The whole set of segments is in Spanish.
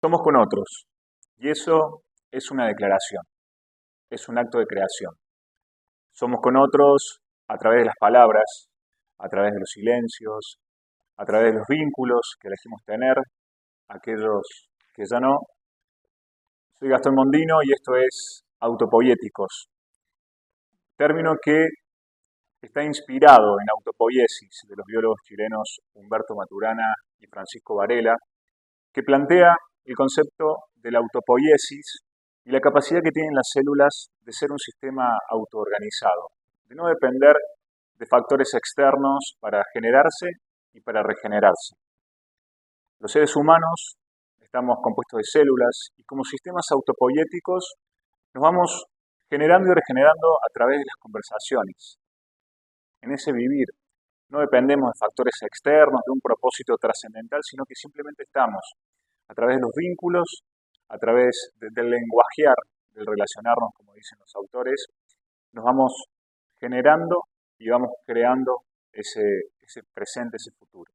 Somos con otros. Y eso es una declaración, es un acto de creación. Somos con otros a través de las palabras, a través de los silencios, a través de los vínculos que elegimos tener, aquellos que ya no. Soy Gastón Mondino y esto es Autopoiéticos, término que está inspirado en autopoiesis de los biólogos chilenos Humberto Maturana y Francisco Varela, que plantea el concepto de la autopoiesis y la capacidad que tienen las células de ser un sistema autoorganizado, de no depender de factores externos para generarse y para regenerarse. Los seres humanos estamos compuestos de células y como sistemas autopoiéticos nos vamos generando y regenerando a través de las conversaciones. En ese vivir no dependemos de factores externos, de un propósito trascendental, sino que simplemente estamos a través de los vínculos, a través del lenguajear, del relacionarnos, como dicen los autores, nos vamos generando y vamos creando ese presente, ese futuro.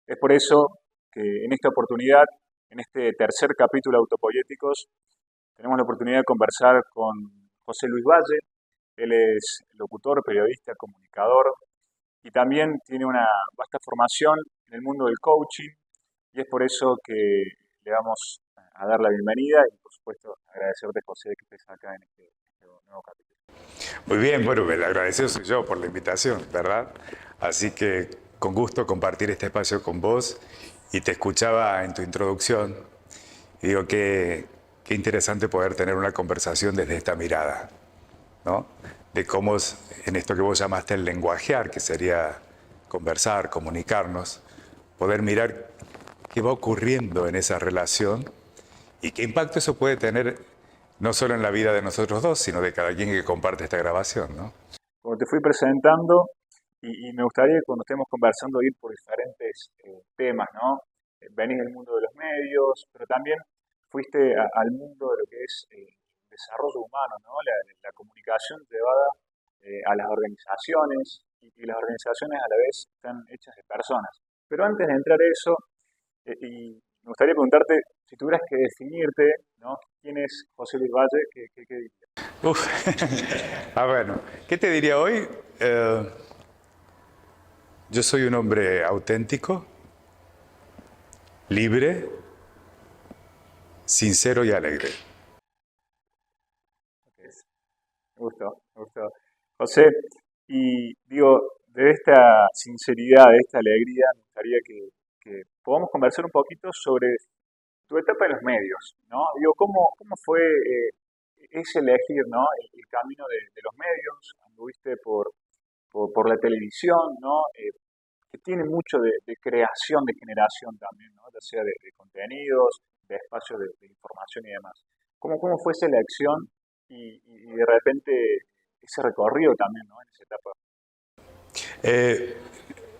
Es por eso que en esta oportunidad, en este tercer capítulo de Autopoiéticos, tenemos la oportunidad de conversar con José Luis Valle. Él es locutor, periodista, comunicador y también tiene una vasta formación en el mundo del coaching y es por eso que le vamos a dar la bienvenida y por supuesto agradecerte, José, que estés acá en este nuevo capítulo. Muy bien, bueno, el agradecido soy yo por la invitación, ¿verdad? Así que con gusto compartir este espacio con vos y te escuchaba en tu introducción y digo qué interesante poder tener una conversación desde esta mirada, ¿no? De cómo es en esto que vos llamaste el lenguajear, que sería conversar, comunicarnos, poder mirar qué va ocurriendo en esa relación y qué impacto eso puede tener no solo en la vida de nosotros dos, sino de cada quien que comparte esta grabación, ¿no? Como te fui presentando, y me gustaría que cuando estemos conversando ir por diferentes temas, ¿no? Venís del mundo de los medios, pero también fuiste al mundo de lo que es el desarrollo humano, ¿no? La comunicación llevada a las organizaciones y las organizaciones a la vez están hechas de personas. Pero antes de entrar a eso, y me gustaría preguntarte, si tuvieras que definirte, ¿no? ¿Quién es José Luis Valle? ¿Qué dirías? Uf. Bueno, ¿qué te diría hoy? Yo soy un hombre auténtico, libre, sincero y alegre. Me gustó, me gustó. José, y digo, de esta sinceridad, de esta alegría, me gustaría que podamos conversar un poquito sobre tu etapa en los medios, ¿no? Digo, ¿cómo fue ese elegir, ¿no? El camino de los medios? Anduviste por la televisión, ¿no? Que tiene mucho de creación, de generación también, ¿no? Ya sea de contenidos, de espacios de información y demás. ¿Cómo fue esa elección y de repente ese recorrido también, ¿no? En esa etapa. Eh,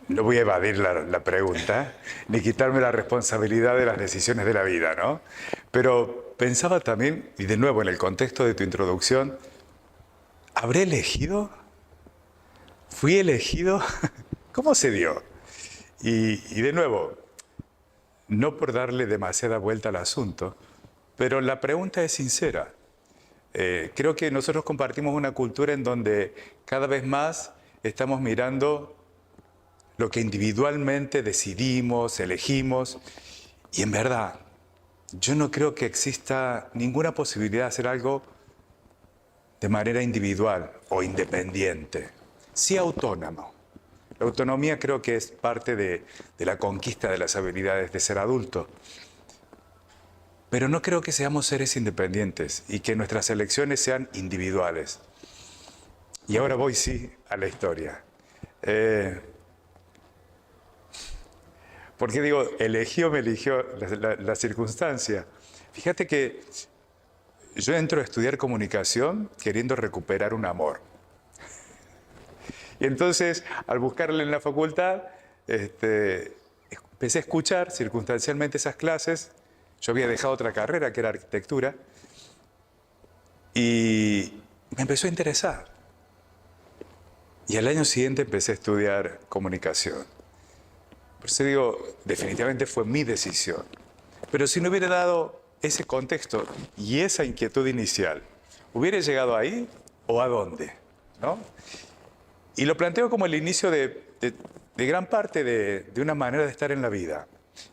no voy a evadir la pregunta, ni quitarme la responsabilidad de las decisiones de la vida, ¿no? Pero pensaba también, y de nuevo en el contexto de tu introducción, ¿habré elegido? ¿Fui elegido? ¿Cómo se dio? Y de nuevo, no por darle demasiada vuelta al asunto, pero la pregunta es sincera. Creo que nosotros compartimos una cultura en donde cada vez más estamos mirando lo que individualmente decidimos, elegimos, y en verdad, yo no creo que exista ninguna posibilidad de hacer algo de manera individual o independiente, sí autónomo. La autonomía creo que es parte de la conquista de las habilidades de ser adulto. Pero no creo que seamos seres independientes y que nuestras elecciones sean individuales. Y ahora voy, sí, a la historia. Porque digo, elegí o me eligió la circunstancia. Fíjate que yo entro a estudiar comunicación queriendo recuperar un amor. Y entonces, al buscarle en la facultad, empecé a escuchar circunstancialmente esas clases. Yo había dejado otra carrera, que era arquitectura, y me empezó a interesar. Y al año siguiente empecé a estudiar comunicación. Por eso digo, definitivamente fue mi decisión. Pero si no hubiera dado ese contexto y esa inquietud inicial, ¿hubiera llegado ahí o a dónde? ¿No? Y lo planteo como el inicio de gran parte de una manera de estar en la vida,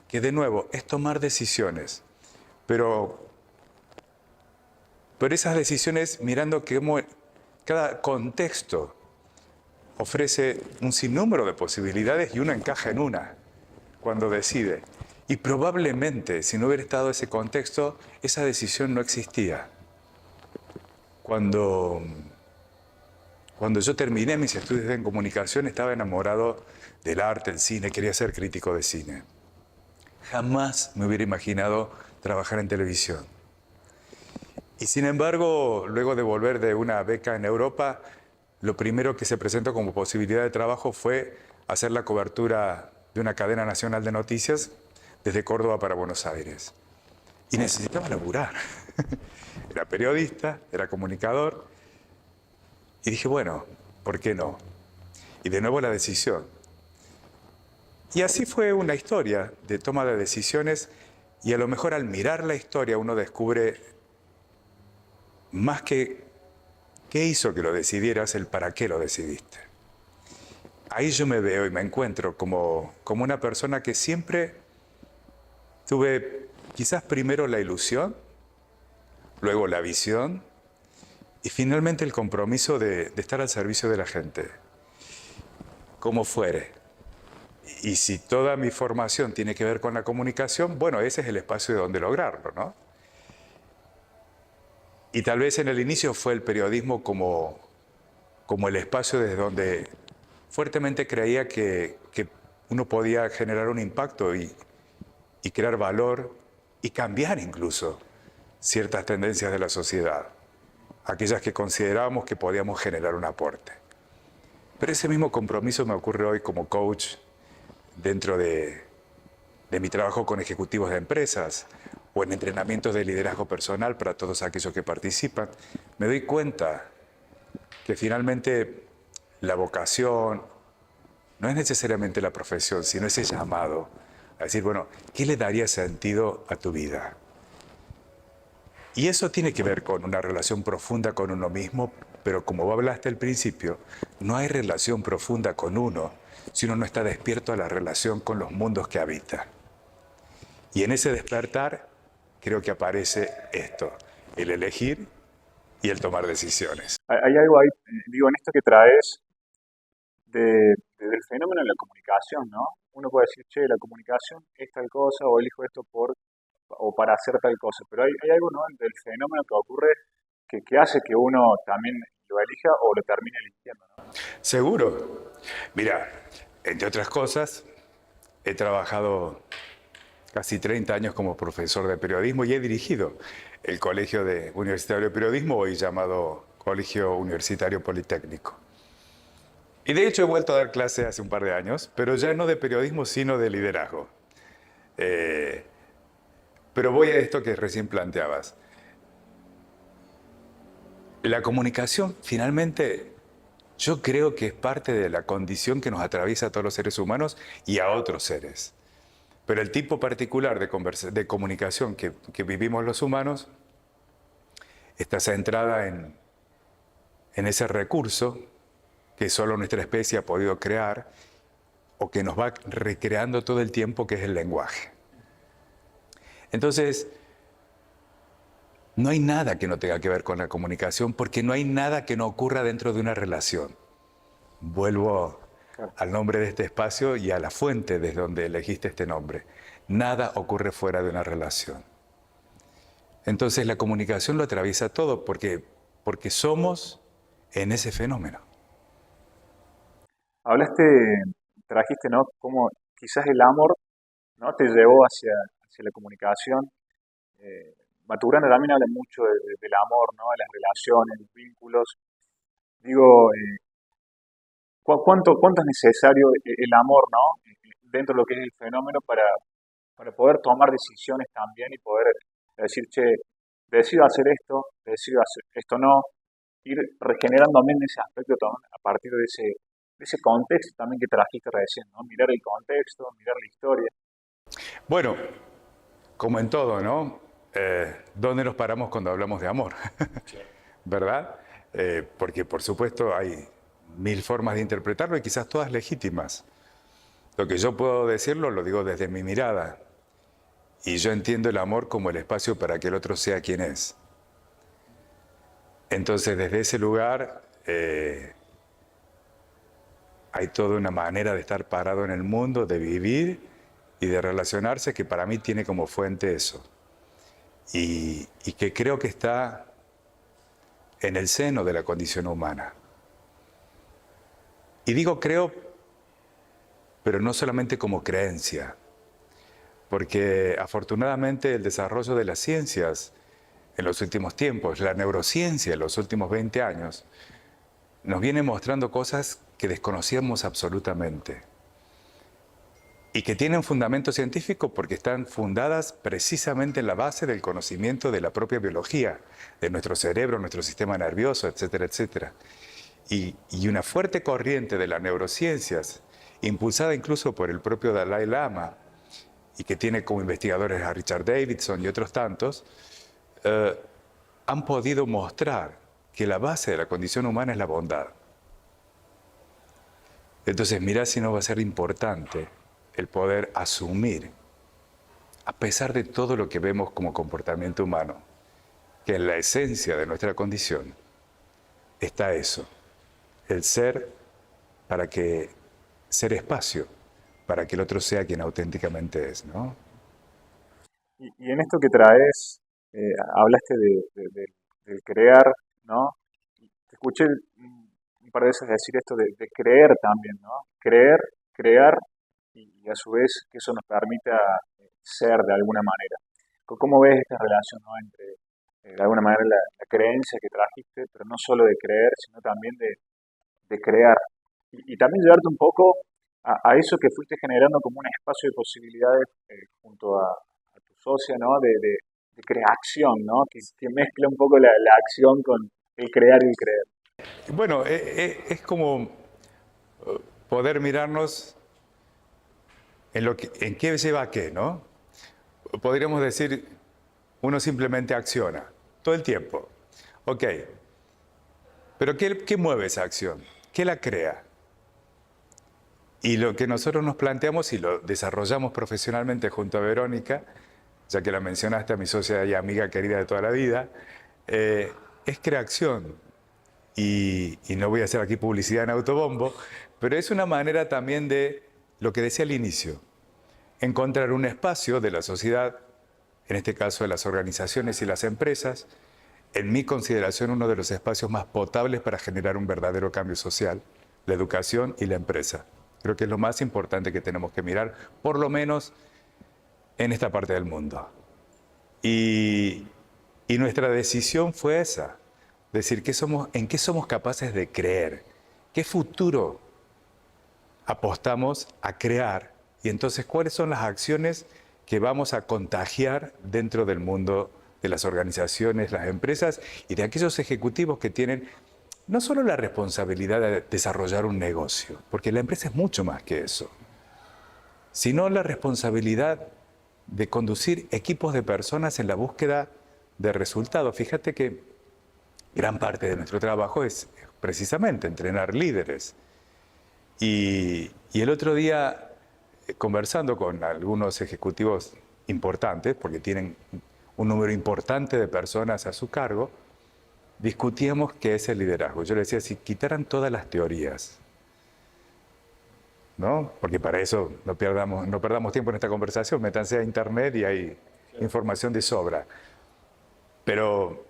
que de nuevo es tomar decisiones, pero esas decisiones mirando cómo cada contexto ofrece un sinnúmero de posibilidades y uno encaja en una cuando decide. Y probablemente, si no hubiera estado ese contexto, esa decisión no existía. Cuando yo terminé mis estudios en comunicación, estaba enamorado del arte, el cine, quería ser crítico de cine. Jamás me hubiera imaginado trabajar en televisión. Y sin embargo, luego de volver de una beca en Europa, lo primero que se presentó como posibilidad de trabajo fue hacer la cobertura de una cadena nacional de noticias desde Córdoba para Buenos Aires. Y necesitaba laburar. Era periodista, era comunicador. Y dije, bueno, ¿por qué no? Y de nuevo la decisión. Y así fue una historia de toma de decisiones y a lo mejor al mirar la historia uno descubre más que qué hizo que lo decidieras, el para qué lo decidiste. Ahí yo me veo y me encuentro como una persona que siempre tuve quizás primero la ilusión, luego la visión y finalmente el compromiso de estar al servicio de la gente, como fuere. Y si toda mi formación tiene que ver con la comunicación, bueno, ese es el espacio de donde lograrlo, ¿no? Y tal vez en el inicio fue el periodismo como el espacio desde donde fuertemente creía que uno podía generar un impacto y crear valor y cambiar incluso ciertas tendencias de la sociedad, aquellas que considerábamos que podíamos generar un aporte. Pero ese mismo compromiso me ocurre hoy como coach dentro de mi trabajo con ejecutivos de empresas o en entrenamientos de liderazgo personal para todos aquellos que participan. Me doy cuenta que finalmente la vocación no es necesariamente la profesión, sino ese llamado a decir, bueno, ¿qué le daría sentido a tu vida? Y eso tiene que ver con una relación profunda con uno mismo, pero como hablaste al principio, no hay relación profunda con uno si uno no está despierto a la relación con los mundos que habita. Y en ese despertar creo que aparece esto, el elegir y el tomar decisiones. Hay algo ahí, digo, en esto que traes del fenómeno de la comunicación, ¿no? Uno puede decir, che, la comunicación es tal cosa o elijo esto o para hacer tal cosa, pero hay algo, ¿no? Del fenómeno que ocurre que hace que uno también lo elija o lo termine eligiendo, ¿no? Seguro. Mira, entre otras cosas, he trabajado casi 30 años como profesor de periodismo y he dirigido el Colegio Universitario de Periodismo, hoy llamado Colegio Universitario Politécnico. Y de hecho he vuelto a dar clase hace un par de años, pero ya no de periodismo, sino de liderazgo. Pero voy a esto que recién planteabas. La comunicación, finalmente, yo creo que es parte de la condición que nos atraviesa a todos los seres humanos y a otros seres. Pero el tipo particular de comunicación que vivimos los humanos está centrada en ese recurso que solo nuestra especie ha podido crear o que nos va recreando todo el tiempo, que es el lenguaje. Entonces, no hay nada que no tenga que ver con la comunicación porque no hay nada que no ocurra dentro de una relación. Vuelvo al nombre de este espacio y a la fuente desde donde elegiste este nombre. Nada ocurre fuera de una relación. Entonces la comunicación lo atraviesa todo porque somos en ese fenómeno. Hablaste, trajiste, ¿no? Cómo quizás el amor, ¿no? Te llevó hacia la comunicación. Maturana también habla mucho del amor, ¿no? De las relaciones, los vínculos. Digo, ¿cuánto es necesario el amor, ¿no? Dentro de lo que es el fenómeno para poder tomar decisiones también y poder decir, che, decido hacer esto, decido hacer esto no, ir regenerándome en ese aspecto a partir de ese contexto también que trajiste recién, ¿no? Mirar el contexto, mirar la historia. Bueno, como en todo, ¿no? ¿Dónde nos paramos cuando hablamos de amor? ¿Verdad? Porque por supuesto hay mil formas de interpretarlo y quizás todas legítimas. Lo que yo puedo decirlo lo digo desde mi mirada. Y yo entiendo el amor como el espacio para que el otro sea quien es. Entonces, desde ese lugar hay toda una manera de estar parado en el mundo, de vivir y de relacionarse que para mí tiene como fuente eso. Y que creo que está en el seno de la condición humana. Y digo creo, pero no solamente como creencia, porque afortunadamente el desarrollo de las ciencias en los últimos tiempos, la neurociencia en los últimos 20 años, nos viene mostrando cosas que desconocíamos absolutamente y que tienen fundamento científico porque están fundadas precisamente en la base del conocimiento de la propia biología, de nuestro cerebro, nuestro sistema nervioso, etcétera, etcétera. Y una fuerte corriente de las neurociencias, impulsada incluso por el propio Dalai Lama, y que tiene como investigadores a Richard Davidson y otros tantos, han podido mostrar que la base de la condición humana es la bondad. Entonces, mirá si no va a ser importante el poder asumir, a pesar de todo lo que vemos como comportamiento humano, que en la esencia de nuestra condición está eso, el ser ser espacio, para que el otro sea quien auténticamente es, ¿no? Y en esto que traes, hablaste del crear, ¿no? Te escuché un par de veces decir esto de creer también, ¿no? Creer, crear y a su vez que eso nos permita ser de alguna manera. ¿Cómo ves esta relación, ¿no? Entre, de alguna manera, la creencia que trajiste, pero no solo de creer, sino también de crear? Y también llevarte un poco a eso que fuiste generando como un espacio de posibilidades junto a tu socia, ¿no? De creación, ¿no? Que mezcla un poco la acción con el crear y el creer. Bueno, es como poder mirarnos en qué lleva a qué, ¿no? Podríamos decir, uno simplemente acciona todo el tiempo. Ok, pero ¿qué mueve esa acción? ¿Qué la crea? Y lo que nosotros nos planteamos y lo desarrollamos profesionalmente junto a Verónica, ya que la mencionaste, a mi socia y amiga querida de toda la vida, es creación. Y no voy a hacer aquí publicidad en autobombo, pero es una manera también de lo que decía al inicio, encontrar un espacio de la sociedad, en este caso de las organizaciones y las empresas, en mi consideración uno de los espacios más potables para generar un verdadero cambio social, la educación y la empresa. Creo que es lo más importante que tenemos que mirar, por lo menos en esta parte del mundo. Y nuestra decisión fue esa, decir, ¿en qué somos capaces de creer? ¿Qué futuro apostamos a crear? Y entonces, ¿cuáles son las acciones que vamos a contagiar dentro del mundo de las organizaciones, las empresas y de aquellos ejecutivos que tienen no solo la responsabilidad de desarrollar un negocio, porque la empresa es mucho más que eso, sino la responsabilidad de conducir equipos de personas en la búsqueda de resultados? Fíjate que gran parte de nuestro trabajo es precisamente entrenar líderes. Y el otro día, conversando con algunos ejecutivos importantes, porque tienen un número importante de personas a su cargo, discutíamos qué es el liderazgo. Yo le decía, si quitaran todas las teorías, ¿no? Porque para eso no perdamos tiempo en esta conversación, métanse a internet y hay información de sobra. Pero,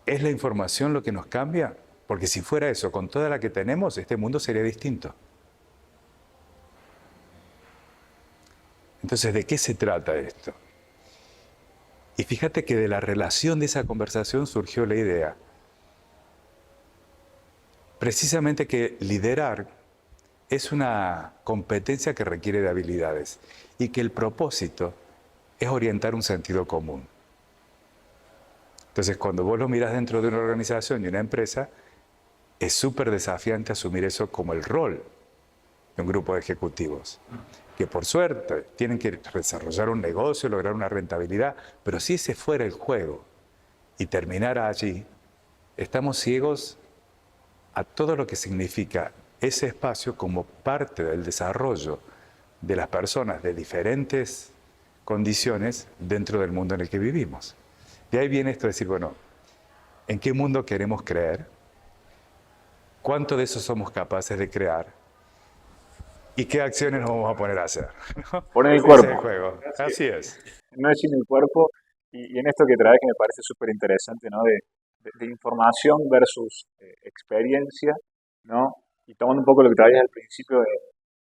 ¿es la información lo que nos cambia? Porque si fuera eso, con toda la que tenemos, este mundo sería distinto. Entonces, ¿de qué se trata esto? Y fíjate que de la relación de esa conversación surgió la idea, precisamente que liderar es una competencia que requiere de habilidades y que el propósito es orientar un sentido común. Entonces, cuando vos lo miras dentro de una organización y una empresa, es súper desafiante asumir eso como el rol de un grupo de ejecutivos. que por suerte tienen que desarrollar un negocio, lograr una rentabilidad, pero si ese fuera el juego y terminara allí, estamos ciegos a todo lo que significa ese espacio como parte del desarrollo de las personas de diferentes condiciones dentro del mundo en el que vivimos. De ahí viene esto de decir, bueno, ¿en qué mundo queremos creer? ¿Cuánto de eso somos capaces de crear? ¿Y qué acciones nos vamos a poner a hacer? ¿No? Poner el Ese es el cuerpo. juego. Así es. No es sin el cuerpo. Y en esto que traes, que me parece súper interesante, ¿no? De información versus experiencia, ¿no? Y tomando un poco lo que traías al principio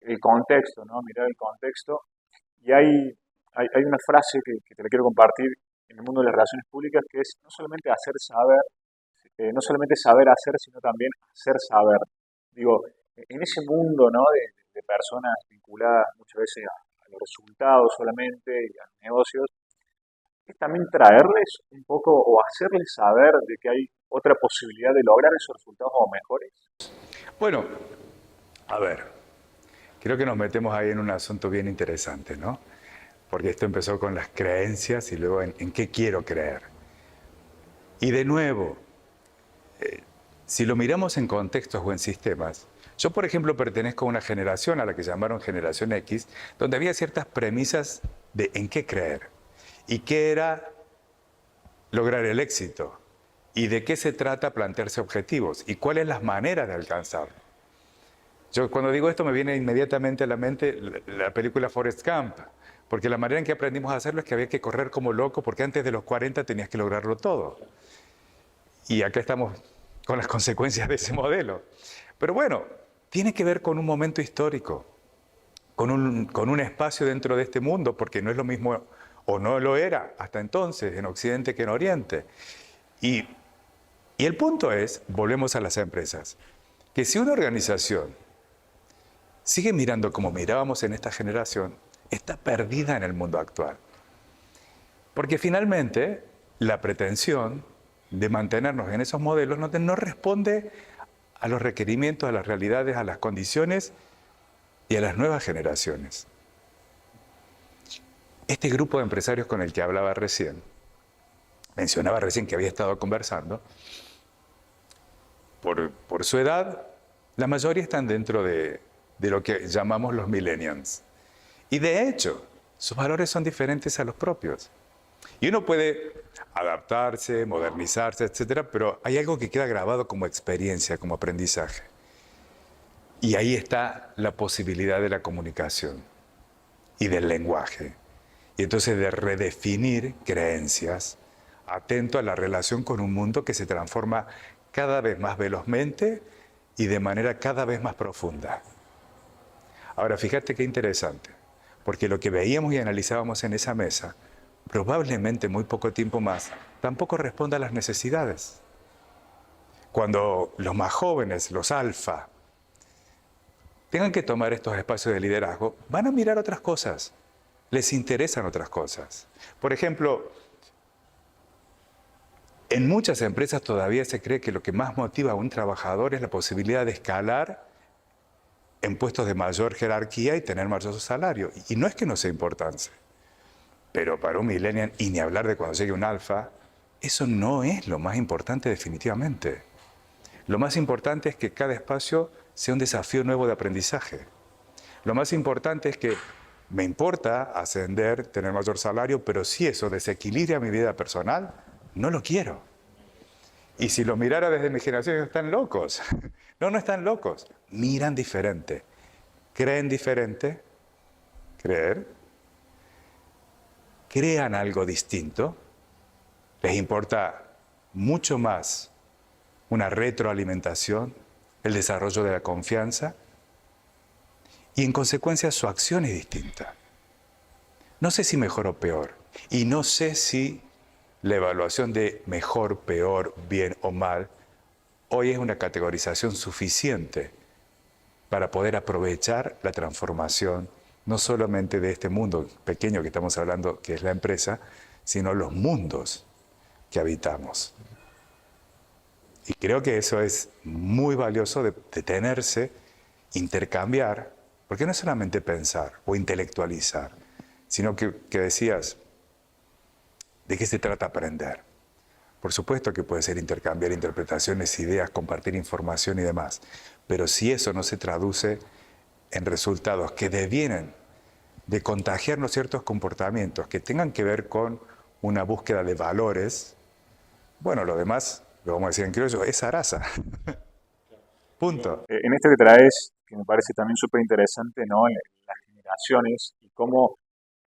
el contexto, ¿no? Mirar el contexto. Y hay una frase que te la quiero compartir en el mundo de las relaciones públicas, que es no solamente hacer saber, no solamente saber hacer, sino también hacer saber. Digo, en ese mundo, ¿no? de personas vinculadas muchas veces a los resultados solamente y a los negocios, es también traerles un poco o hacerles saber de que hay otra posibilidad de lograr esos resultados o mejores. Bueno, a ver, creo que nos metemos ahí en un asunto bien interesante, ¿no? Porque esto empezó con las creencias y luego en qué quiero creer. Y de nuevo, si lo miramos en contextos o en sistemas, yo por ejemplo pertenezco a una generación a la que llamaron generación X, donde había ciertas premisas de en qué creer y qué era lograr el éxito y de qué se trata plantearse objetivos y cuáles las maneras de alcanzarlo. Yo cuando digo esto me viene inmediatamente a la mente la película Forrest Gump, porque la manera en que aprendimos a hacerlo es que había que correr como loco porque antes de los 40 tenías que lograrlo todo. Y acá estamos con las consecuencias de ese modelo. Pero bueno, tiene que ver con un momento histórico, con un espacio dentro de este mundo, porque no es lo mismo, o no lo era hasta entonces, en Occidente que en Oriente. Y el punto es, volvemos a las empresas, que si una organización sigue mirando como mirábamos en esta generación, está perdida en el mundo actual. Porque finalmente la pretensión de mantenernos en esos modelos no responde a los requerimientos, a las realidades, a las condiciones y a las nuevas generaciones. Este grupo de empresarios con el que hablaba recién, mencionaba recién que había estado conversando, por su edad, la mayoría están dentro de lo que llamamos los millennials. Y de hecho, sus valores son diferentes a los propios. Y uno puede adaptarse, modernizarse, etcétera, pero hay algo que queda grabado como experiencia, como aprendizaje. Y ahí está la posibilidad de la comunicación y del lenguaje. Y entonces de redefinir creencias, atento a la relación con un mundo que se transforma cada vez más velozmente y de manera cada vez más profunda. Ahora, fíjate qué interesante, porque lo que veíamos y analizábamos en esa mesa, probablemente muy poco tiempo más, tampoco responde a las necesidades. Cuando los más jóvenes, los alfa, tengan que tomar estos espacios de liderazgo, van a mirar otras cosas, les interesan otras cosas. Por ejemplo, en muchas empresas todavía se cree que lo que más motiva a un trabajador es la posibilidad de escalar en puestos de mayor jerarquía y tener mayor salario. Y no es que no sea importante, pero para un millennial, y ni hablar de cuando llegue un alfa, eso no es lo más importante definitivamente. Lo más importante es que cada espacio sea un desafío nuevo de aprendizaje. Lo más importante es que me importa ascender, tener mayor salario, pero si eso desequilibra mi vida personal, no lo quiero. Y si lo mirara desde mi generación, están locos. No están locos. Miran diferente, creen diferente, crean algo distinto, les importa mucho más una retroalimentación, el desarrollo de la confianza, y en consecuencia su acción es distinta. No sé si mejor o peor, y no sé si la evaluación de mejor, peor, bien o mal, hoy es una categorización suficiente para poder aprovechar la transformación, no solamente de este mundo pequeño que estamos hablando, que es la empresa, sino los mundos que habitamos. Y creo que eso es muy valioso de detenerse, intercambiar Porque no es solamente pensar o intelectualizar, sino que decías, ¿de qué se trata aprender? Por supuesto que puede ser intercambiar interpretaciones, ideas, compartir información y demás, pero si eso no se traduce en resultados que devienen de contagiarnos ciertos comportamientos que tengan que ver con una búsqueda de valores, bueno, lo demás, lo vamos a decir en criollo, es zaraza. Punto. En esto que traes, que me parece también súper interesante, ¿no? En las generaciones y cómo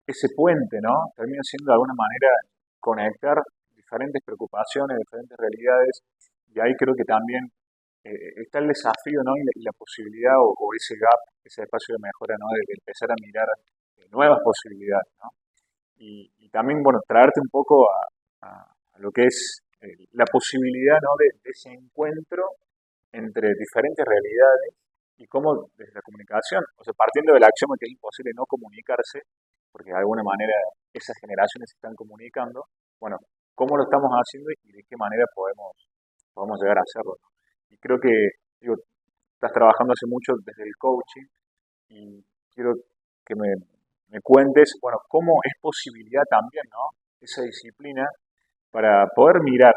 ese puente, ¿no? Termina siendo de alguna manera conectar diferentes preocupaciones, diferentes realidades, y ahí creo que también está el desafío, ¿no? Y la posibilidad o ese gap, ese espacio de mejora, ¿no? De empezar a mirar nuevas posibilidades, ¿no? Y también, bueno, traerte un poco a lo que es la posibilidad, ¿no? De ese encuentro entre diferentes realidades y cómo desde la comunicación, o sea, partiendo del axioma que es imposible no comunicarse, porque de alguna manera esas generaciones se están comunicando, bueno, cómo lo estamos haciendo y de qué manera podemos llegar a hacerlo, ¿no? Y creo que, digo, estás trabajando hace mucho desde el coaching y quiero que me cuentes, bueno, cómo es posibilidad también, ¿no? Esa disciplina para poder mirar,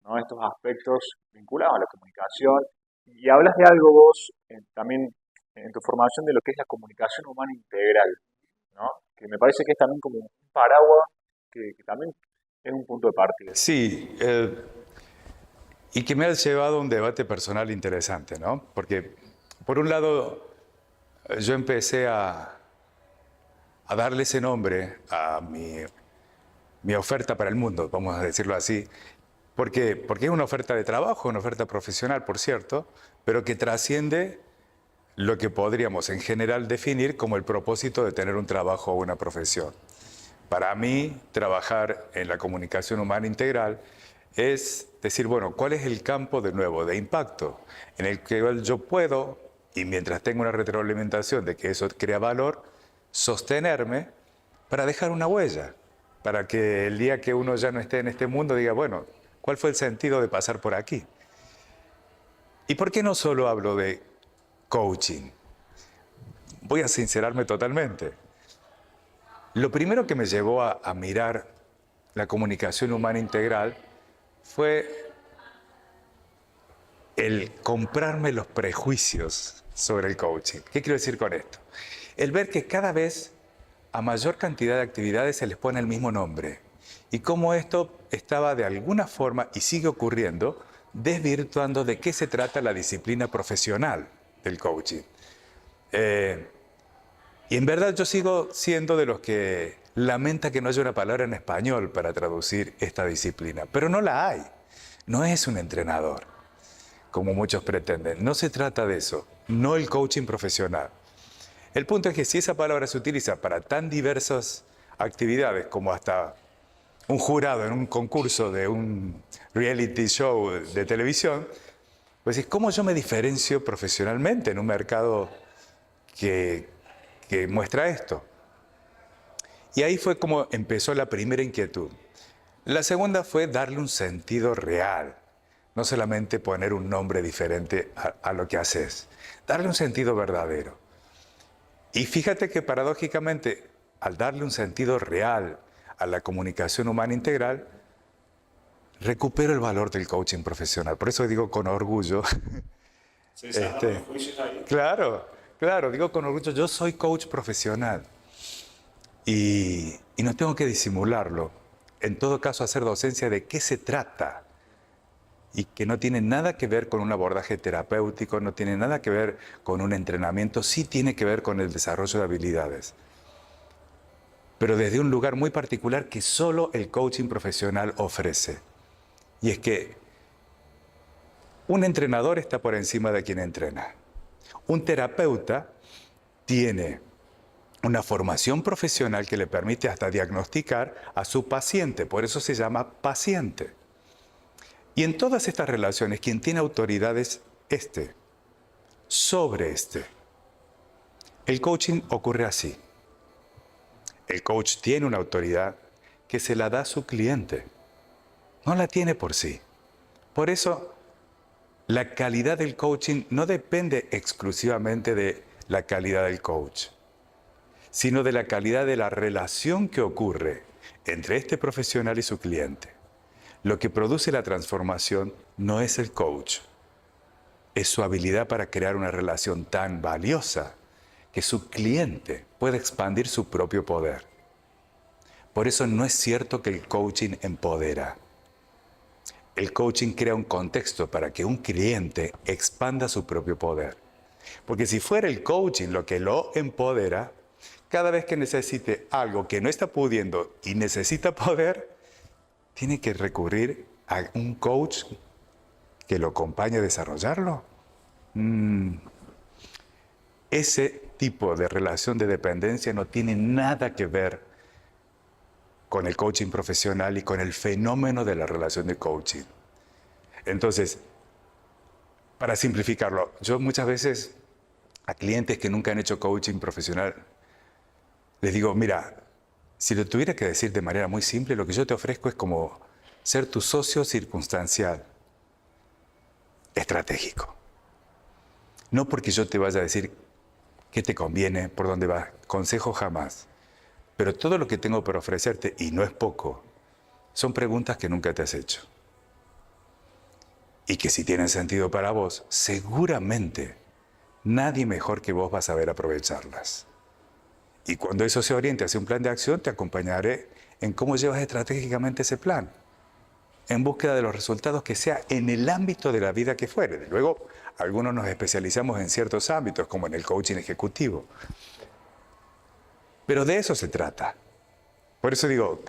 ¿no? Estos aspectos vinculados a la comunicación. Y hablas de algo vos también en tu formación de lo que es la comunicación humana integral, ¿no? Que me parece que es también como un paraguas que también es un punto de partida. Sí, y que me ha llevado a un debate personal interesante, ¿no? Porque, por un lado, yo empecé a darle ese nombre a mi oferta para el mundo, vamos a decirlo así, porque es una oferta de trabajo, una oferta profesional, por cierto, pero que trasciende lo que podríamos en general definir como el propósito de tener un trabajo o una profesión. Para mí, trabajar en la comunicación humana integral es decir, bueno, ¿cuál es el campo de nuevo de impacto en el que yo puedo, y mientras tengo una retroalimentación de que eso crea valor, sostenerme para dejar una huella, para que el día que uno ya no esté en este mundo diga, bueno, ¿cuál fue el sentido de pasar por aquí? ¿Y por qué no solo hablo de coaching? Voy a sincerarme totalmente. Lo primero que me llevó a mirar la comunicación humana integral fue el comprarme los prejuicios sobre el coaching. ¿Qué quiero decir con esto? El ver que cada vez a mayor cantidad de actividades se les pone el mismo nombre y cómo esto estaba de alguna forma, y sigue ocurriendo, desvirtuando de qué se trata la disciplina profesional del coaching. Y en verdad yo sigo siendo de los que lamenta que no haya una palabra en español para traducir esta disciplina, pero no la hay. No es un entrenador, como muchos pretenden. No se trata de eso, no el coaching profesional. El punto es que si esa palabra se utiliza para tan diversas actividades como hasta un jurado en un concurso de un reality show de televisión, pues es cómo yo me diferencio profesionalmente en un mercado que, que muestra esto. Y ahí fue como empezó la primera inquietud. La segunda fue darle un sentido real, no solamente poner un nombre diferente a lo que haces, darle un sentido verdadero. Y fíjate que paradójicamente, al darle un sentido real a la comunicación humana integral, recupero el valor del coaching profesional. Por eso digo con orgullo. Claro, claro, digo con orgullo, yo soy coach profesional y no tengo que disimularlo. En todo caso, hacer docencia de qué se trata y que no tiene nada que ver con un abordaje terapéutico, no tiene nada que ver con un entrenamiento, sí tiene que ver con el desarrollo de habilidades. Pero desde un lugar muy particular que solo el coaching profesional ofrece. Y es que un entrenador está por encima de quien entrena. Un terapeuta tiene una formación profesional que le permite hasta diagnosticar a su paciente, por eso se llama paciente. Y en todas estas relaciones, quien tiene autoridad es sobre este. El coaching ocurre así. El coach tiene una autoridad que se la da a su cliente. No la tiene por sí. Por eso, la calidad del coaching no depende exclusivamente de la calidad del coach, sino de la calidad de la relación que ocurre entre este profesional y su cliente. Lo que produce la transformación no es el coach, es su habilidad para crear una relación tan valiosa que su cliente pueda expandir su propio poder. Por eso no es cierto que el coaching empodera. El coaching crea un contexto para que un cliente expanda su propio poder. Porque si fuera el coaching lo que lo empodera, cada vez que necesite algo que no está pudiendo y necesita poder, tiene que recurrir a un coach que lo acompañe a desarrollarlo. Ese tipo de relación de dependencia no tiene nada que ver con el coaching profesional y con el fenómeno de la relación de coaching. Entonces, para simplificarlo, yo muchas veces a clientes que nunca han hecho coaching profesional les digo, mira, si lo tuviera que decir de manera muy simple, lo que yo te ofrezco es como ser tu socio circunstancial, estratégico. No porque yo te vaya a decir qué te conviene, por dónde vas, consejo jamás. Pero todo lo que tengo para ofrecerte, y no es poco, son preguntas que nunca te has hecho. Y que si tienen sentido para vos, seguramente nadie mejor que vos va a saber aprovecharlas. Y cuando eso se oriente hacia un plan de acción, te acompañaré en cómo llevas estratégicamente ese plan, en búsqueda de los resultados que sea en el ámbito de la vida que fuere. Luego, algunos nos especializamos en ciertos ámbitos, como en el coaching ejecutivo. Pero de eso se trata. Por eso digo,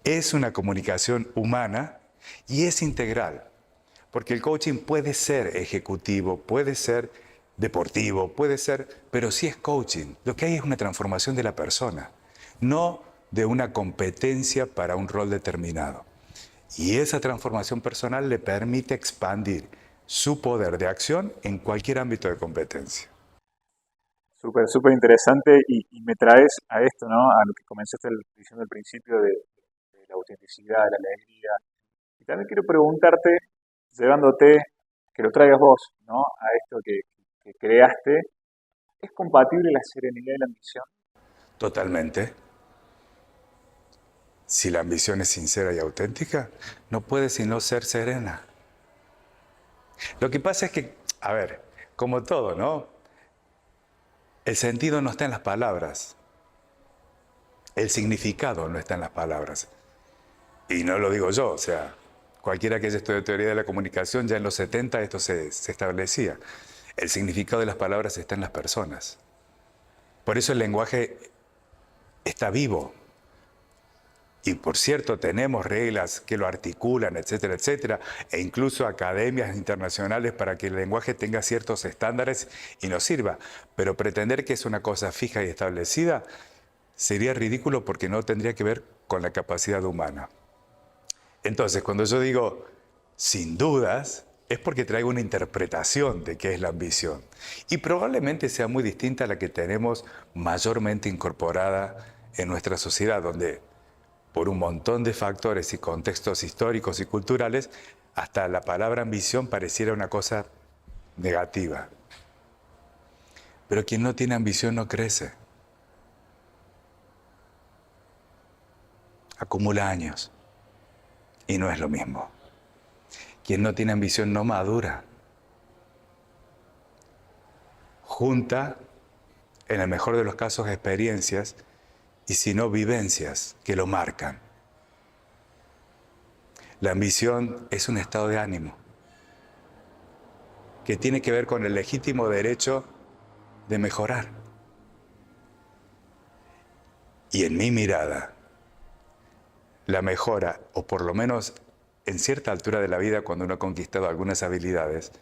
es una comunicación humana y es integral. Porque el coaching puede ser ejecutivo, puede ser deportivo, puede ser, pero sí es coaching. Lo que hay es una transformación de la persona, no de una competencia para un rol determinado. Y esa transformación personal le permite expandir su poder de acción en cualquier ámbito de competencia. Súper, súper interesante y me traes a esto, ¿no? A lo que comenzaste diciendo al principio de la autenticidad, de la alegría. Y también quiero preguntarte, llevándote, que lo traigas vos, ¿no? A esto que creaste, ¿es compatible la serenidad y la ambición? Totalmente. Si la ambición es sincera y auténtica, no puede sino ser serena. Lo que pasa es que, a ver, como todo, ¿no? El sentido no está en las palabras. El significado no está en las palabras. Y no lo digo yo, o sea, cualquiera que haya estudiado teoría de la comunicación, ya en los 70 esto se establecía. El significado de las palabras está en las personas. Por eso el lenguaje está vivo. Y por cierto, tenemos reglas que lo articulan, etcétera, etcétera, e incluso academias internacionales para que el lenguaje tenga ciertos estándares y nos sirva. Pero pretender que es una cosa fija y establecida sería ridículo porque no tendría que ver con la capacidad humana. Entonces, cuando yo digo sin dudas, es porque traigo una interpretación de qué es la ambición. Y probablemente sea muy distinta a la que tenemos mayormente incorporada en nuestra sociedad, donde por un montón de factores y contextos históricos y culturales, hasta la palabra ambición pareciera una cosa negativa. Pero quien no tiene ambición no crece. Acumula años. Y no es lo mismo. Quien no tiene ambición no madura. Junta, en el mejor de los casos, experiencias y si no, vivencias que lo marcan. La ambición es un estado de ánimo que tiene que ver con el legítimo derecho de mejorar. Y en mi mirada, la mejora, o por lo menos en cierta altura de la vida cuando uno ha conquistado algunas habilidades,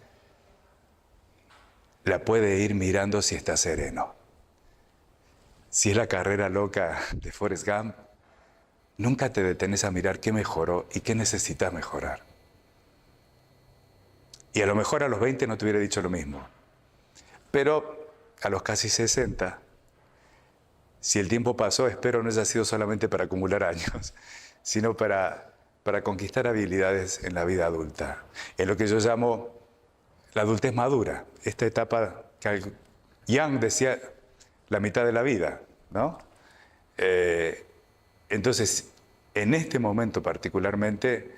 la puede ir mirando si está sereno. Si es la carrera loca de Forrest Gump, nunca te detenes a mirar qué mejoró y qué necesitas mejorar. Y a lo mejor a los 20 no te hubiera dicho lo mismo. Pero a los casi 60, si el tiempo pasó, espero no haya sido solamente para acumular años, sino para conquistar habilidades en la vida adulta. Es lo que yo llamo la adultez madura, esta etapa que Young decía la mitad de la vida, ¿no? Entonces, en este momento particularmente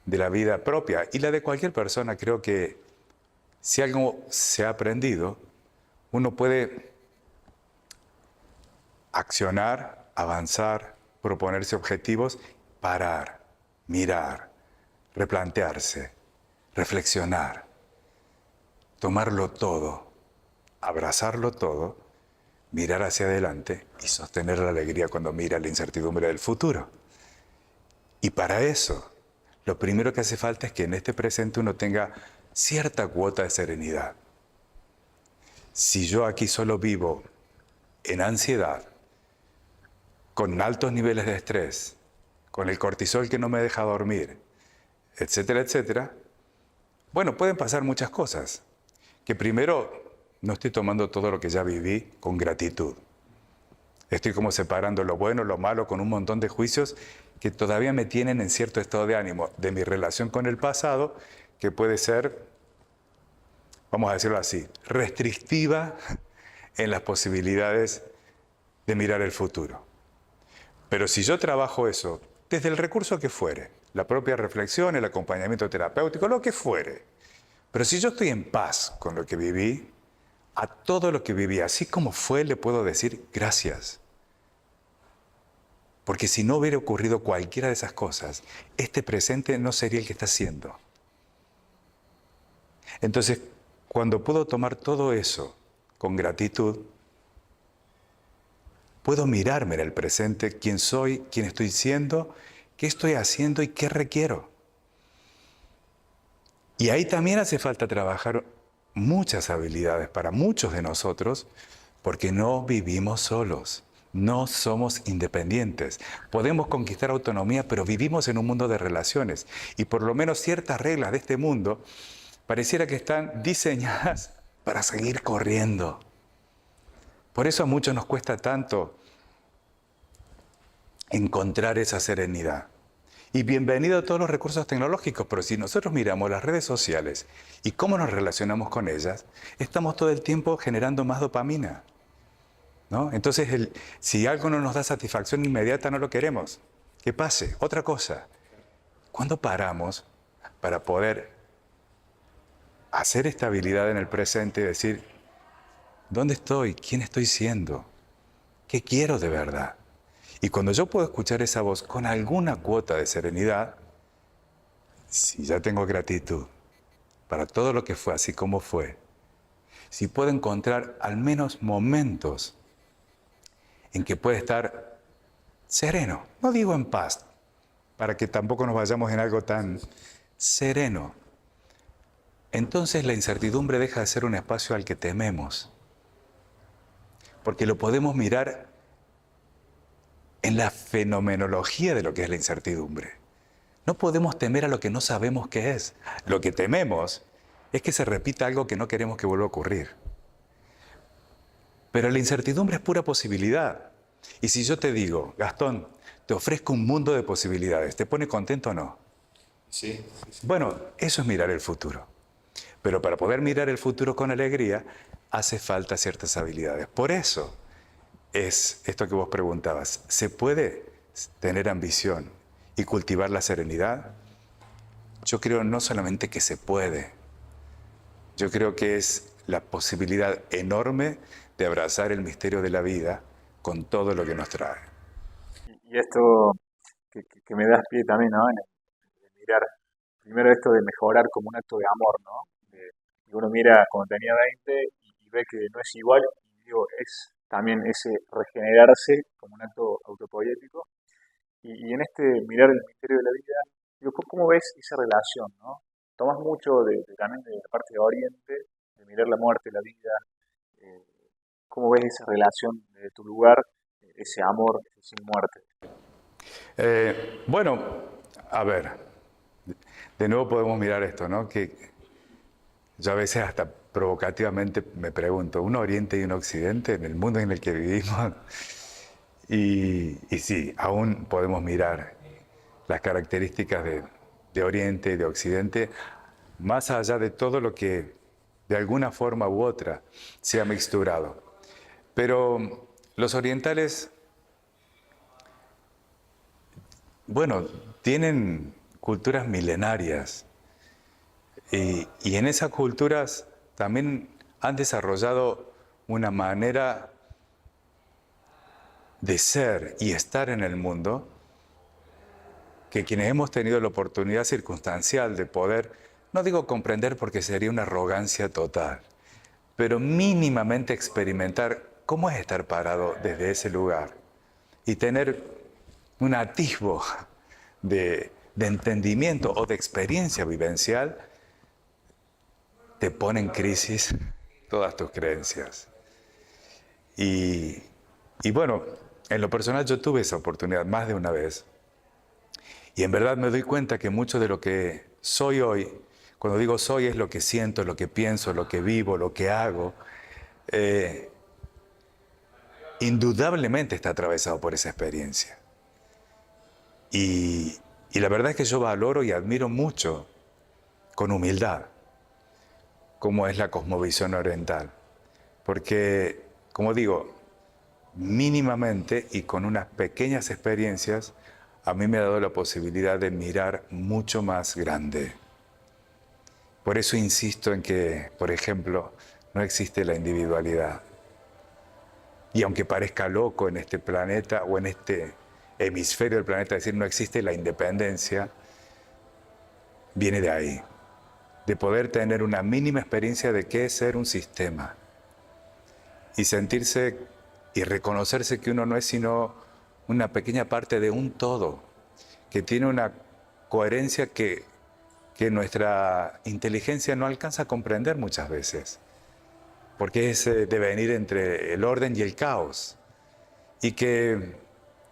de la vida propia y la de cualquier persona, creo que si algo se ha aprendido, uno puede accionar, avanzar, proponerse objetivos, parar, mirar, replantearse, reflexionar, tomarlo todo, abrazarlo todo, mirar hacia adelante y sostener la alegría cuando mira la incertidumbre del futuro. Y para eso, lo primero que hace falta es que en este presente uno tenga cierta cuota de serenidad. Si yo aquí solo vivo en ansiedad, con altos niveles de estrés, con el cortisol que no me deja dormir, etcétera, etcétera, bueno, pueden pasar muchas cosas. Que primero, no estoy tomando todo lo que ya viví con gratitud. Estoy como separando lo bueno, lo malo, con un montón de juicios que todavía me tienen en cierto estado de ánimo de mi relación con el pasado, que puede ser, vamos a decirlo así, restrictiva en las posibilidades de mirar el futuro. Pero si yo trabajo eso, desde el recurso que fuere, la propia reflexión, el acompañamiento terapéutico, lo que fuere, pero si yo estoy en paz con lo que viví, a todo lo que viví, así como fue, le puedo decir gracias. Porque si no hubiera ocurrido cualquiera de esas cosas, este presente no sería el que está siendo. Entonces, cuando puedo tomar todo eso con gratitud, puedo mirarme en el presente, quién soy, quién estoy siendo, qué estoy haciendo y qué requiero. Y ahí también hace falta trabajar muchas habilidades para muchos de nosotros, porque no vivimos solos, no somos independientes. Podemos conquistar autonomía, pero vivimos en un mundo de relaciones. Y por lo menos ciertas reglas de este mundo pareciera que están diseñadas para seguir corriendo. Por eso a muchos nos cuesta tanto encontrar esa serenidad. Y bienvenido a todos los recursos tecnológicos, pero si nosotros miramos las redes sociales y cómo nos relacionamos con ellas, estamos todo el tiempo generando más dopamina, ¿no? Entonces, si algo no nos da satisfacción inmediata, no lo queremos. Que pase. Otra cosa, ¿cuándo paramos para poder hacer estabilidad en el presente y decir, ¿dónde estoy? ¿Quién estoy siendo? ¿Qué quiero de verdad? Y cuando yo puedo escuchar esa voz con alguna cuota de serenidad, si ya tengo gratitud para todo lo que fue así como fue, si puedo encontrar al menos momentos en que pueda estar sereno, no digo en paz, para que tampoco nos vayamos en algo tan sereno, entonces la incertidumbre deja de ser un espacio al que tememos, porque lo podemos mirar en la fenomenología de lo que es la incertidumbre. No podemos temer a lo que no sabemos qué es. Lo que tememos es que se repita algo que no queremos que vuelva a ocurrir. Pero la incertidumbre es pura posibilidad. Y si yo te digo, Gastón, te ofrezco un mundo de posibilidades, ¿te pone contento o no? Sí. Bueno, eso es mirar el futuro. Pero para poder mirar el futuro con alegría, hace falta ciertas habilidades. Por eso es esto que vos preguntabas. ¿Se puede tener ambición y cultivar la serenidad? Yo creo no solamente que se puede, yo creo que es la posibilidad enorme de abrazar el misterio de la vida con todo lo que nos trae. Y esto que me das pie también, ¿no? De mirar, primero esto de mejorar como un acto de amor, ¿no? Y uno mira cuando tenía 20 y ve que no es igual, y digo, es también ese regenerarse como un acto autopoético. Y en este mirar el misterio de la vida, digo, ¿cómo ves esa relación, no? Tomas mucho también de la parte de Oriente, de mirar la muerte, la vida. eh, ¿Cómo ves esa relación de tu lugar, ese amor ese sin muerte? Bueno, a ver, de nuevo podemos mirar esto, ¿no? Que yo a veces hasta provocativamente me pregunto, ¿un Oriente y un Occidente en el mundo en el que vivimos? Y sí, aún podemos mirar las características de Oriente y de Occidente, más allá de todo lo que de alguna forma u otra se ha mixturado. Pero los orientales, bueno, tienen culturas milenarias y en esas culturas también han desarrollado una manera de ser y estar en el mundo que quienes hemos tenido la oportunidad circunstancial de poder, no digo comprender porque sería una arrogancia total, pero mínimamente experimentar cómo es estar parado desde ese lugar y tener un atisbo de entendimiento o de experiencia vivencial, te pone en crisis todas tus creencias. Y bueno, en lo personal yo tuve esa oportunidad más de una vez. Y en verdad me doy cuenta que mucho de lo que soy hoy, cuando digo soy es lo que siento, lo que pienso, lo que vivo, lo que hago, indudablemente está atravesado por esa experiencia. Y la verdad es que yo valoro y admiro mucho, con humildad, cómo es la cosmovisión oriental. Porque, como digo, mínimamente y con unas pequeñas experiencias, a mí me ha dado la posibilidad de mirar mucho más grande. Por eso insisto en que, por ejemplo, no existe la individualidad. Y aunque parezca loco en este planeta o en este hemisferio del planeta decir no existe la independencia, viene de ahí, de poder tener una mínima experiencia de qué es ser un sistema y sentirse y reconocerse que uno no es sino una pequeña parte de un todo, que tiene una coherencia que nuestra inteligencia no alcanza a comprender muchas veces, porque es devenir entre el orden y el caos. Y que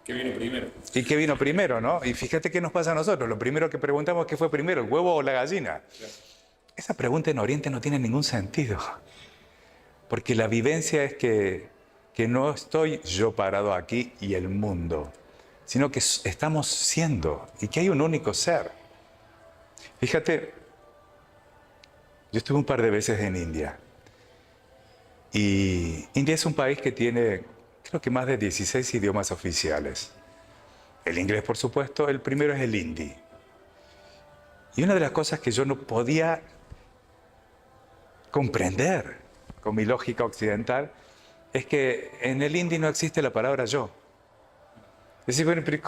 ¿Qué vino primero? ¿Y qué vino primero, no? Y fíjate qué nos pasa a nosotros. Lo primero que preguntamos, ¿qué fue primero, el huevo o la gallina? Esa pregunta en Oriente no tiene ningún sentido. Porque la vivencia es que no estoy yo parado aquí y el mundo, sino que estamos siendo y que hay un único ser. Fíjate, yo estuve un par de veces en India. Y India es un país que tiene, creo que más de 16 idiomas oficiales. El inglés, por supuesto, el primero es el hindi. Y una de las cosas que yo no podía comprender con mi lógica occidental es que en el hindi no existe la palabra yo. Es decir, bueno, pero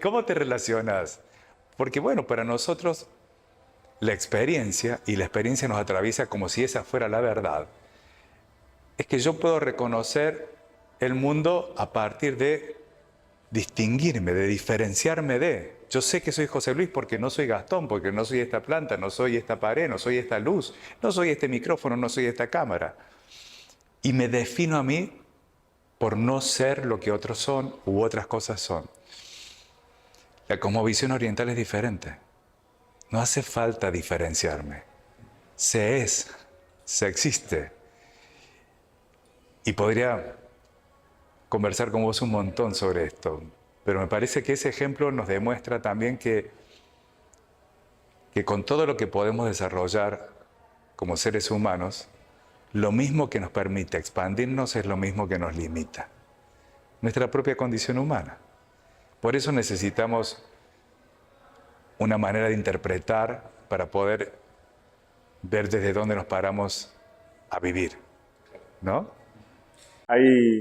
¿cómo te relacionas? Porque bueno, para nosotros la experiencia, y la experiencia nos atraviesa como si esa fuera la verdad, es que yo puedo reconocer el mundo a partir de distinguirme, de diferenciarme de. Yo sé que soy José Luis porque no soy Gastón, porque no soy esta planta, no soy esta pared, no soy esta luz, no soy este micrófono, no soy esta cámara. Y me defino a mí por no ser lo que otros son u otras cosas son. La cosmovisión oriental es diferente. No hace falta diferenciarme. Se es, se existe. Y podría conversar con vos un montón sobre esto, pero me parece que ese ejemplo nos demuestra también que con todo lo que podemos desarrollar como seres humanos, lo mismo que nos permite expandirnos es lo mismo que nos limita. Nuestra propia condición humana. Por eso necesitamos una manera de interpretar para poder ver desde dónde nos paramos a vivir, ¿no? Hay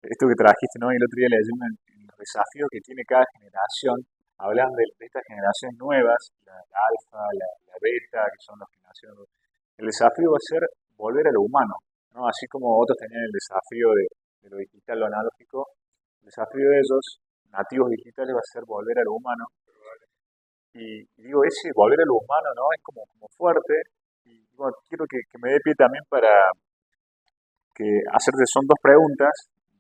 esto que trajiste, ¿no? El otro día leyendo en los desafíos que tiene cada generación, hablan de estas generaciones nuevas, la alfa, la beta, que son los que nacieron. El desafío va a ser volver a lo humano, ¿no? Así como otros tenían el desafío de lo digital, lo analógico, el desafío de ellos, nativos digitales, va a ser volver a lo humano. Y digo, ese volver a lo humano, ¿no? Es como fuerte. Y bueno, quiero que me dé pie también para que hacerte, son dos preguntas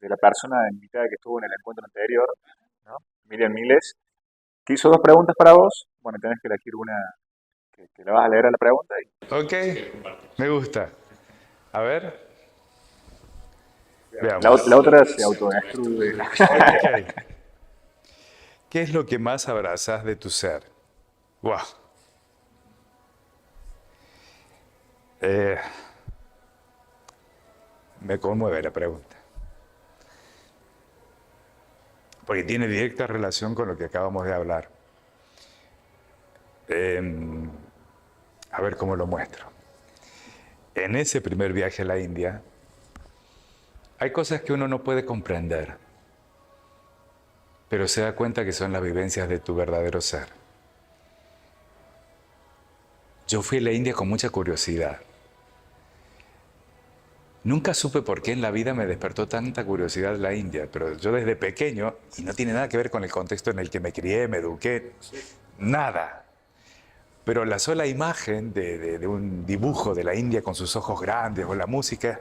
de la persona invitada que estuvo en el encuentro anterior, ¿no? Miriam Miles, que hizo dos preguntas para vos. Bueno, tenés que elegir una que la vas a leer a la pregunta. Ok, me gusta. A ver, La veamos. otra se autodestruye. Ok. ¿Qué es lo que más abrazas de tu ser? ¡Wow! Eh, me conmueve la pregunta, porque tiene directa relación con lo que acabamos de hablar. A ver cómo lo muestro. En ese primer viaje a la India, hay cosas que uno no puede comprender, pero se da cuenta que son las vivencias de tu verdadero ser. Yo fui a la India con mucha curiosidad. Nunca supe por qué en la vida me despertó tanta curiosidad la India, pero yo desde pequeño, y no tiene nada que ver con el contexto en el que me crié, me eduqué, nada. Pero la sola imagen de un dibujo de la India con sus ojos grandes o la música,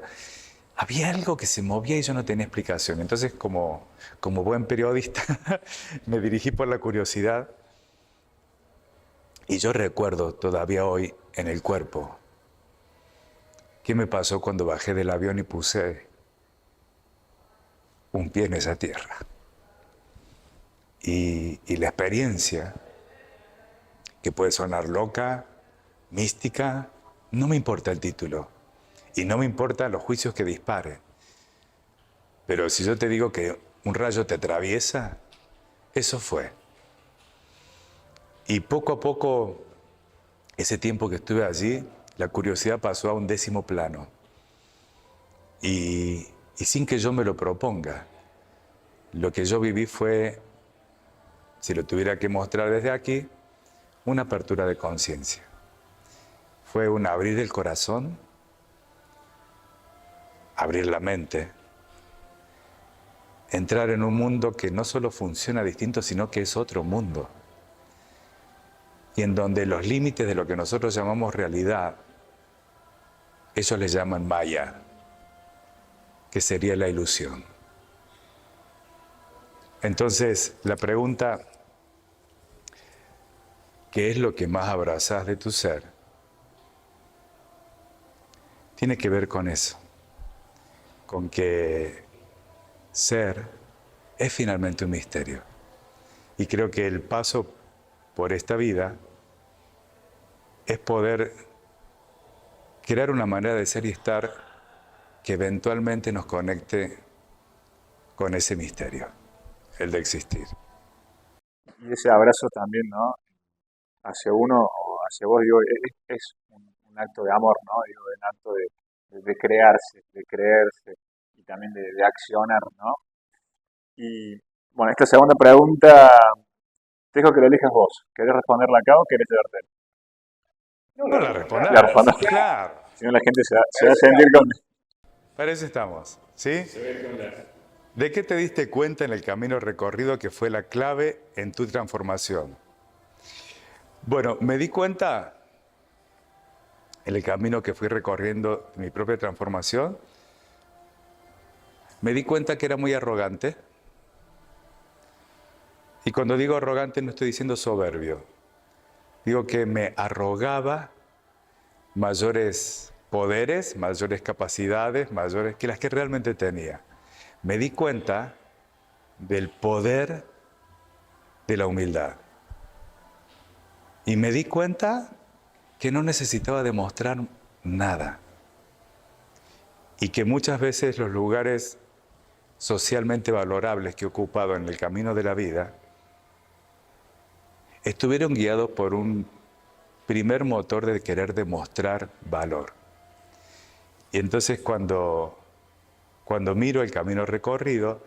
había algo que se movía y yo no tenía explicación. Entonces, como buen periodista, me dirigí por la curiosidad y yo recuerdo todavía hoy en el cuerpo qué me pasó cuando bajé del avión y puse un pie en esa tierra. Y la experiencia, que puede sonar loca, mística, no me importa el título y no me importan los juicios que dispare. Pero si yo te digo que un rayo te atraviesa, eso fue. Y poco a poco, ese tiempo que estuve allí, la curiosidad pasó a un 10º plano. Y sin que yo me lo proponga, lo que yo viví fue, si lo tuviera que mostrar desde aquí, una apertura de conciencia. Fue un abrir el corazón, abrir la mente, entrar en un mundo que no solo funciona distinto, sino que es otro mundo. Y en donde los límites de lo que nosotros llamamos realidad, ellos le llaman Maya, que sería la ilusión. Entonces, la pregunta, ¿qué es lo que más abrazás de tu ser? Tiene que ver con eso, con que ser es finalmente un misterio. Y creo que el paso por esta vida es poder crear una manera de ser y estar que eventualmente nos conecte con ese misterio, el de existir. Y ese abrazo también, ¿no? Hacia uno o hacia vos, digo, es un acto de amor, ¿no? Digo, un acto de crearse, de creerse y también de accionar, ¿no? Y bueno, esta segunda pregunta, te dejo que la elijas vos. ¿Querés responderla acá o querés llevarte? No la La respondo. respondás, claro. Si no, la gente se va a sentir con. Para eso estamos, ¿sí? ¿De qué te diste cuenta en el camino recorrido que fue la clave en tu transformación? Bueno, me di cuenta en el camino que fui recorriendo mi propia transformación, me di cuenta que era muy arrogante. Y cuando digo arrogante no estoy diciendo soberbio. Digo que me arrogaba mayores poderes, mayores capacidades, mayores que las que realmente tenía. Me di cuenta del poder de la humildad. Y me di cuenta que no necesitaba demostrar nada. Y que muchas veces los lugares socialmente valorables que he ocupado en el camino de la vida estuvieron guiados por un primer motor de querer demostrar valor. Y entonces cuando miro el camino recorrido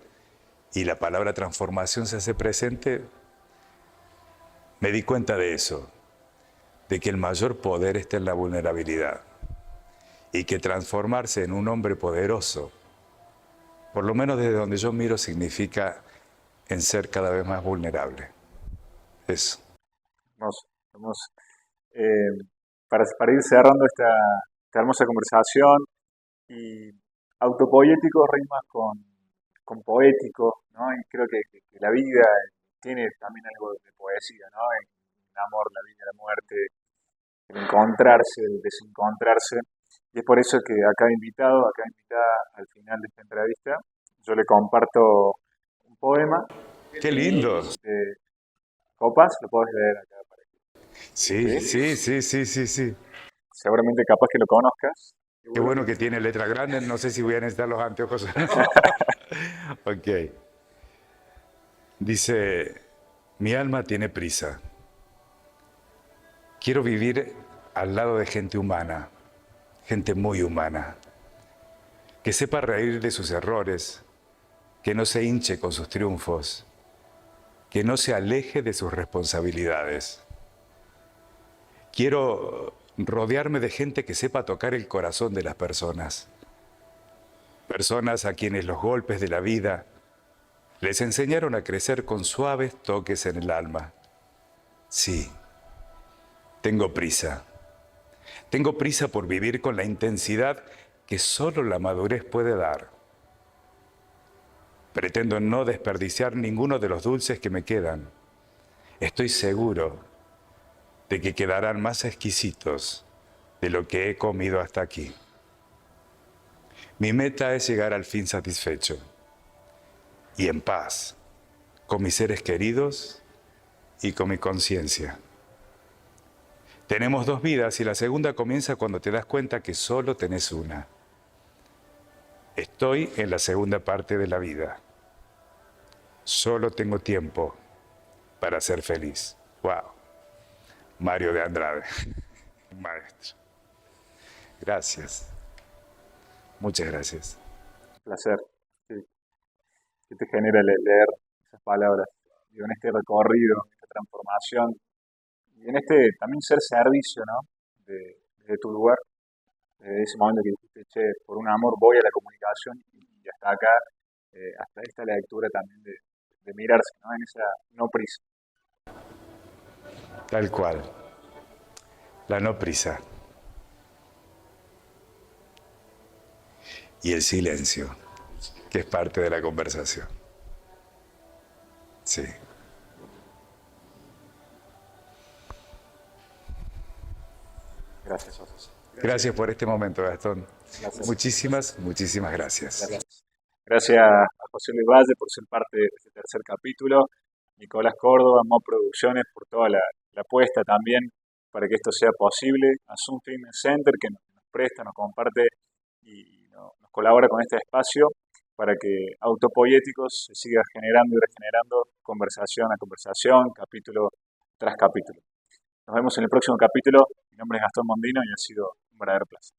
y la palabra transformación se hace presente, me di cuenta de eso, de que el mayor poder está en la vulnerabilidad y que transformarse en un hombre poderoso, por lo menos desde donde yo miro, significa en ser cada vez más vulnerable. Eso. Hermoso, hermoso. Eh, para ir cerrando esta hermosa conversación, y autopoético rimas con poético, ¿no? Y creo que la vida tiene también algo de poesía, ¿no? El amor, la vida, la muerte, el encontrarse, el desencontrarse. Y es por eso que a cada invitado, a cada invitada, al final de esta entrevista, yo le comparto un poema ¡Qué lindo! de Copas, lo puedes leer acá para que. Sí, ¿Sí? sí, sí, sí, sí, sí. seguramente capaz que lo conozcas. Qué bueno que tiene letras grandes, no sé si voy a necesitar los anteojos. Ok. Dice, mi alma tiene prisa. Quiero vivir al lado de gente humana, gente muy humana, que sepa reír de sus errores, que no se hinche con sus triunfos, que no se aleje de sus responsabilidades. Quiero rodearme de gente que sepa tocar el corazón de las personas. Personas a quienes los golpes de la vida les enseñaron a crecer con suaves toques en el alma. Sí, tengo prisa. Tengo prisa por vivir con la intensidad que solo la madurez puede dar. Pretendo no desperdiciar ninguno de los dulces que me quedan. Estoy seguro de que quedarán más exquisitos de lo que he comido hasta aquí. Mi meta es llegar al fin satisfecho y en paz con mis seres queridos y con mi conciencia. Tenemos 2 vidas y la segunda comienza cuando te das cuenta que solo tenés una. Estoy en la segunda parte de la vida. Solo tengo tiempo para ser feliz. Wow. Mario de Andrade, maestro. Gracias. Muchas gracias. Un placer. Sí. ¿Qué te genera leer esas palabras? Digo, en este recorrido, en esta transformación, y en este también ser servicio, ¿no? Desde tu lugar, desde ese momento que dijiste, che, por un amor voy a la comunicación y hasta acá, hasta esta lectura también de mirarse, ¿no? En esa no prisa. Tal cual. La no prisa. Y el silencio, que es parte de la conversación. Sí. Gracias, José. Gracias por este momento, Gastón. Gracias. Muchísimas gracias. Gracias a José Luis Valle por ser parte de este tercer capítulo, Nicolás Córdoba, Mo Producciones, por toda la apuesta también para que esto sea posible, a Zoom Fitness Center que nos presta, nos comparte y nos colabora con este espacio para que Autopoéticos se siga generando y regenerando conversación a conversación, capítulo tras capítulo. Nos vemos en el próximo capítulo. Mi nombre es Gastón Mondino y ha sido un verdadero placer.